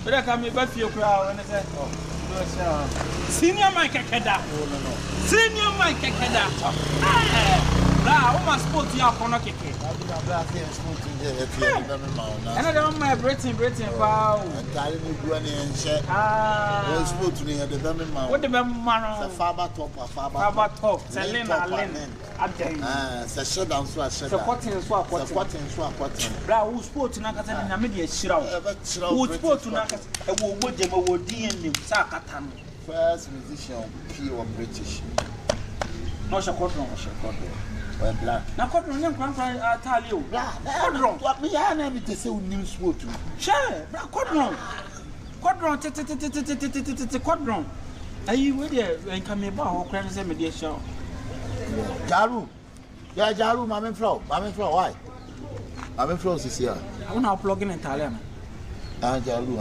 But I come back for your crowd and I said, Senior Mike Keda. Senior Mike Keda. Now, my sports are for not kicking. And I don't mind Britain, wow. And telling me, Granny and Shet. Spoke to me at the Birmingham. What the Birmingham? The Faber top, Selena Lynn. Shutdown, swap. Brow, who spoke to Nakatan in a media shroud. Who spoke to Nakatan, who would them over DNA, Sakatan. First musician, pure British. No, Shakotron. Well, black. Now, Cotton, young grandfather, I tell you. Codron. What me, I never to say news for you. Sure, Cotton. Cotton. Are you with you and come about or crannies and mediation? Jaru. Yeah, Jaru, Mammy Flo. Why? Mammy Flo is here. I want to plug in Italian. Jaru.